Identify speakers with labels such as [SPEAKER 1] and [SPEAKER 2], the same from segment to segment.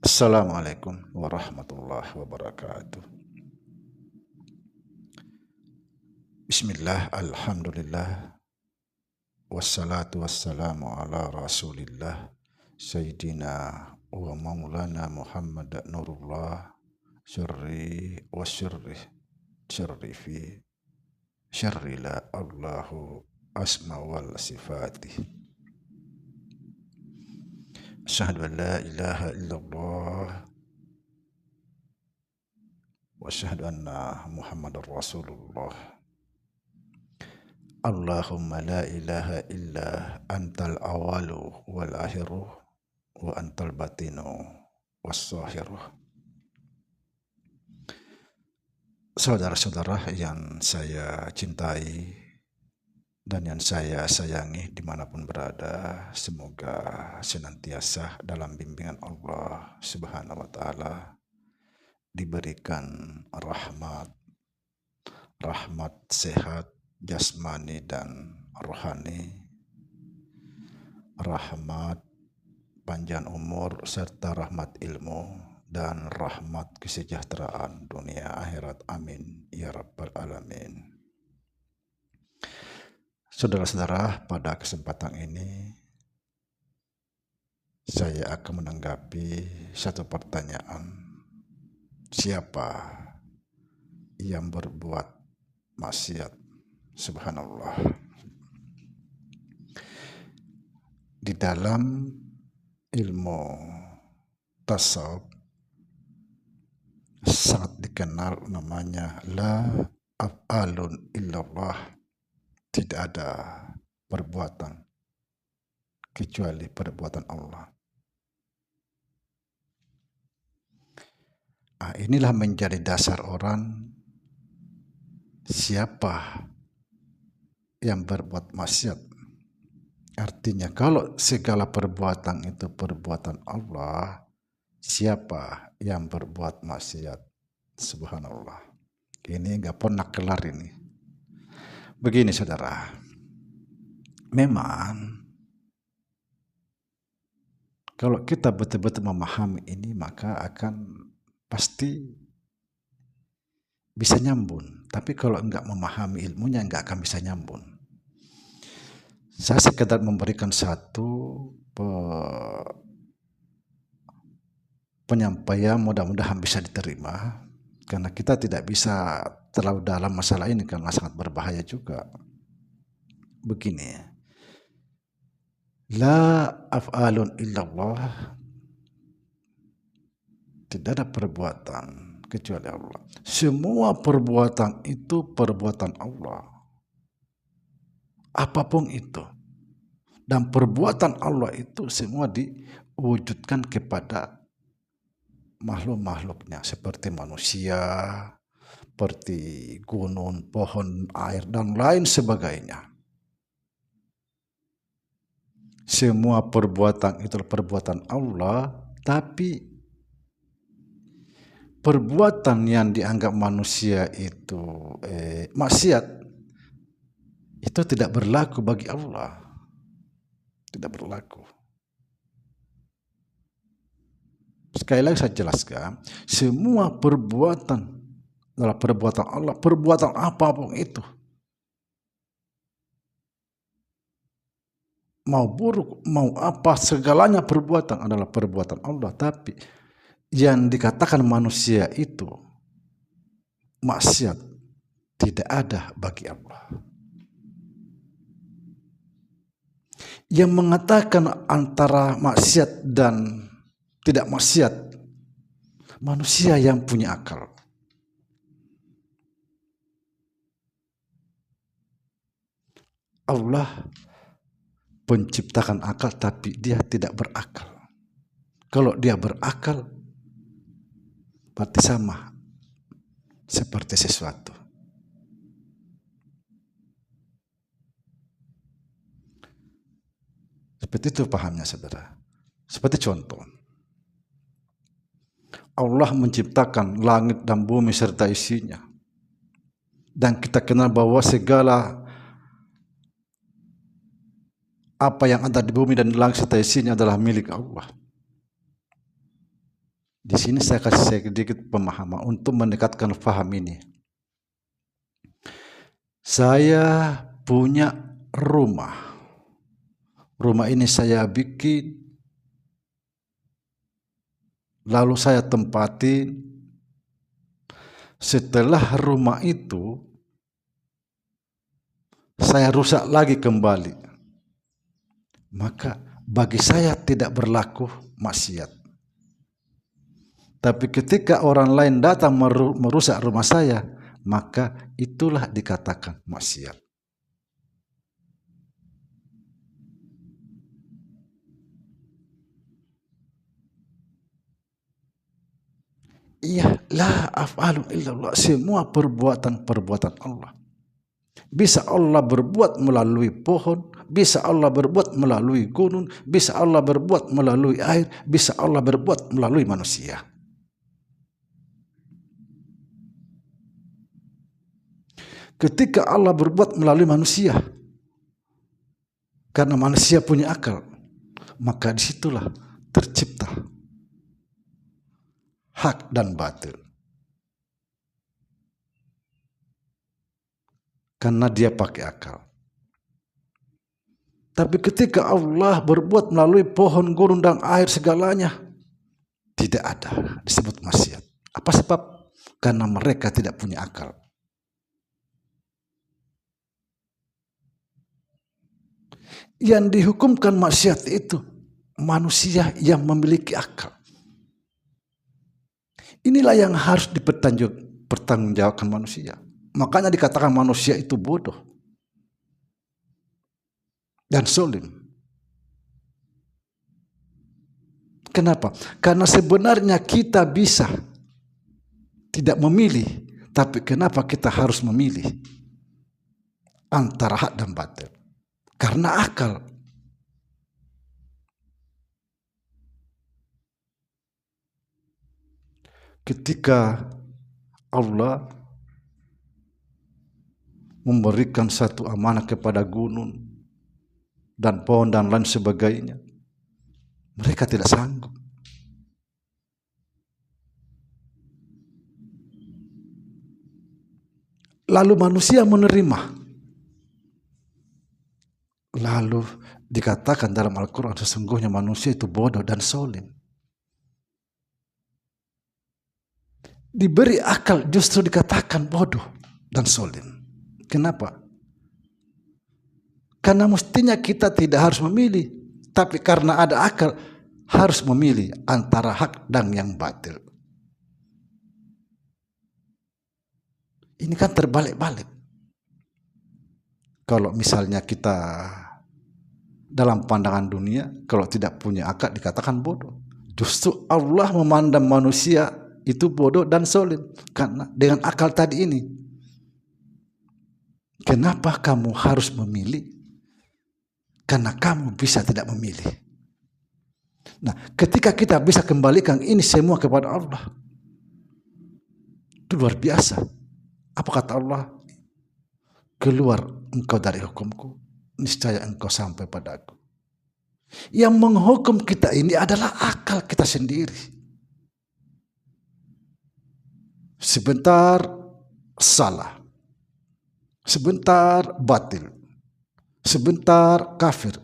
[SPEAKER 1] Assalamualaikum warahmatullahi wabarakatuh. Bismillah, alhamdulillah, wassalatu wassalamu ala rasulillah, Sayyidina wa maulana Muhammad Nurullah, syarri wa syarri fi syarri la Allahu asma wal sifatih. Asyhadu an la ilaha illallah wa asyhadu anna Muhammadar Rasulullah. Allahumma la ilaha illa antal awalu wal akhiru wa antal batinu was zahiru. Saudara-saudara yang saya cintai dan yang saya sayangi dimanapun berada, semoga senantiasa dalam bimbingan Allah Subhanahu wa Ta'ala, diberikan rahmat sehat jasmani dan rohani, rahmat panjang umur serta rahmat ilmu dan rahmat kesejahteraan dunia akhirat. Amin ya rabbal alamin. Saudara-saudara, pada kesempatan ini saya akan menanggapi satu pertanyaan. Siapa yang berbuat maksiat? Subhanallah. Di dalam ilmu tasawuf sangat dikenal namanya la af'alun illallah. Tidak ada perbuatan kecuali perbuatan Allah. Inilah menjadi dasar orang, siapa yang berbuat maksiat. Artinya kalau segala perbuatan itu perbuatan Allah, siapa yang berbuat maksiat? Subhanallah. Ini nggak pernah kelar ini. Begini saudara, memang kalau kita betul-betul memahami ini, maka akan pasti bisa nyambung. Tapi kalau enggak memahami ilmunya, enggak akan bisa nyambung. Saya sekedar memberikan satu penyampaian, mudah-mudahan bisa diterima, karena kita tidak bisa terlalu dalam masalah ini karena sangat berbahaya juga. Begini, la af'alun illallah, tidak ada perbuatan kecuali Allah. Semua perbuatan itu perbuatan Allah, apapun itu. Dan perbuatan Allah itu semua diwujudkan kepada makhluk-makhluknya, seperti manusia, seperti gunung, pohon, air, dan lain sebagainya. Semua perbuatan itu perbuatan Allah, tapi perbuatan yang dianggap manusia itu maksiat, itu tidak berlaku bagi Allah. Tidak berlaku. Sekali lagi saya jelaskan, semua perbuatan adalah perbuatan Allah, perbuatan apapun itu. Mau buruk, mau apa, segalanya perbuatan adalah perbuatan Allah. Tapi yang dikatakan manusia itu maksiat, tidak ada bagi Allah. Yang mengatakan antara maksiat dan tidak maksiat, manusia yang punya akal. Allah penciptakan akal, tapi dia tidak berakal. Kalau dia berakal, berarti sama seperti sesuatu. Seperti itu pahamnya saudara. Seperti contoh, Allah menciptakan langit dan bumi serta isinya. Dan kita kenal bahwa segala apa yang ada di bumi dan di langit serta isinya adalah milik Allah. Di sini saya kasih sedikit pemahaman untuk mendekatkan paham ini. Saya punya rumah. Rumah ini saya bikin, lalu saya tempati. Setelah rumah itu saya rusak lagi kembali, maka bagi saya tidak berlaku maksiat. Tapi ketika orang lain datang merusak rumah saya, maka itulah dikatakan maksiat. Iya, la af'alu illallah, semua perbuatan Allah. Bisa Allah berbuat melalui pohon, bisa Allah berbuat melalui gunung, bisa Allah berbuat melalui air, bisa Allah berbuat melalui manusia. Ketika Allah berbuat melalui manusia, karena manusia punya akal, maka disitulah tercipta hak dan batil. Karena dia pakai akal. Tapi ketika Allah berbuat melalui pohon, gunung, dan air segalanya, tidak ada disebut maksiat. Apa sebab? Karena mereka tidak punya akal. Yang dihukumkan maksiat itu manusia yang memiliki akal. Inilah yang harus dipertanggungjawabkan manusia. Makanya dikatakan manusia itu bodoh dan zalim. Kenapa? Karena sebenarnya kita bisa tidak memilih, tapi kenapa kita harus memilih antara hak dan batil? Karena akal. Ketika Allah memberikan satu amanah kepada gunung dan pohon dan lain sebagainya, mereka tidak sanggup. Lalu manusia menerima. Lalu dikatakan dalam Al-Quran, sesungguhnya manusia itu bodoh dan zalim. Diberi akal justru dikatakan bodoh dan zalim. Kenapa? Karena mestinya kita tidak harus memilih, tapi karena ada akal harus memilih antara hak dan yang batil. Ini kan terbalik-balik. Kalau misalnya kita dalam pandangan dunia, kalau tidak punya akal dikatakan bodoh. Justru Allah memandang manusia itu bodoh dan zalim karena dengan akal tadi ini. Kenapa kamu harus memilih? Karena kamu bisa tidak memilih. Nah, ketika kita bisa kembalikan ini semua kepada Allah, itu luar biasa. Apa kata Allah? Keluar engkau dari hukumku, niscaya engkau sampai padaku. Yang menghukum kita ini adalah akal kita sendiri. Sebentar salah, sebentar batil, sebentar kafir,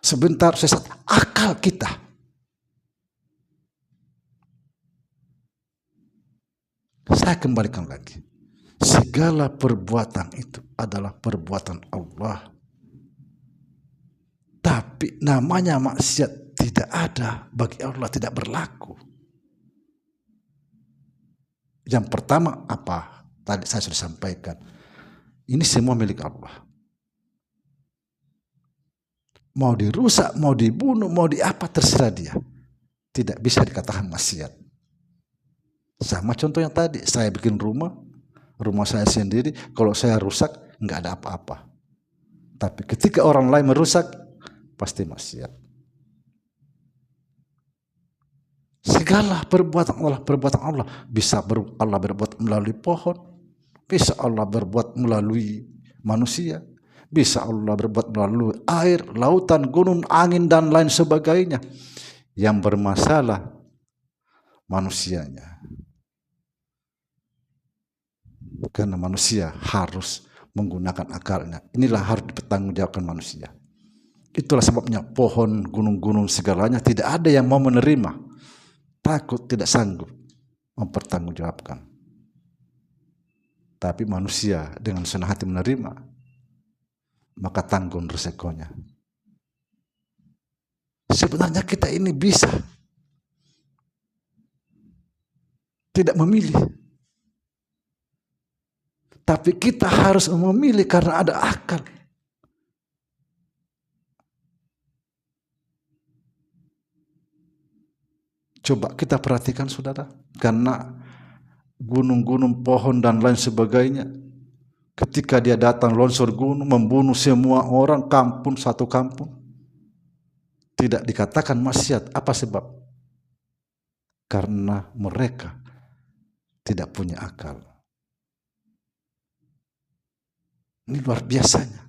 [SPEAKER 1] sebentar sesat. Akal kita. Saya kembalikan lagi. Segala perbuatan itu adalah perbuatan Allah. Tapi namanya maksiat tidak ada bagi Allah, tidak berlaku. Yang pertama apa? Tadi saya sudah sampaikan. Ini semua milik Allah. Mau dirusak, mau dibunuh, mau diapa, terserah dia. Tidak bisa dikatakan maksiat. Sama contoh yang tadi, saya bikin rumah saya sendiri, kalau saya rusak nggak ada apa-apa. Tapi ketika orang lain merusak, pasti maksiat. Segala perbuatan Allah bisa Allah berbuat melalui pohon, bisa Allah berbuat melalui manusia, Bisa Allah berbuat melalui air, lautan, gunung, angin, dan lain sebagainya. Yang bermasalah manusianya. Karena manusia harus menggunakan akalnya. Inilah harus dipertanggungjawabkan manusia. Itulah sebabnya pohon, gunung-gunung, segalanya tidak ada yang mau menerima. Takut, tidak sanggup mempertanggungjawabkan. Tapi manusia dengan senang hati menerima, maka tanggung resikonya. Sebenarnya kita ini bisa tidak memilih, tapi kita harus memilih karena ada akal. Coba kita perhatikan saudara, karena gunung-gunung, pohon, dan lain sebagainya, ketika dia datang longsor gunung, membunuh semua orang, satu kampung, tidak dikatakan maksiat. Apa sebab? Karena mereka tidak punya akal. Ini luar biasanya.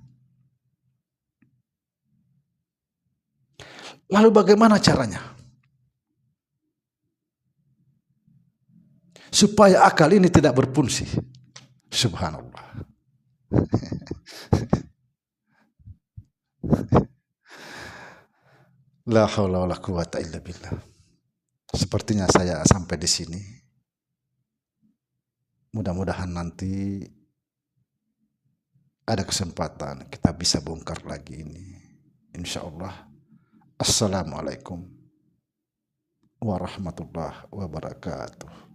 [SPEAKER 1] Lalu bagaimana caranya? Supaya akal ini tidak berfungsi. Subhanallah. La haula wala quwata illa billah. Sepertinya saya sampai di sini. Mudah-mudahan nanti ada kesempatan kita bisa bongkar lagi ini. Insyaallah. Assalamualaikum warahmatullahi wabarakatuh.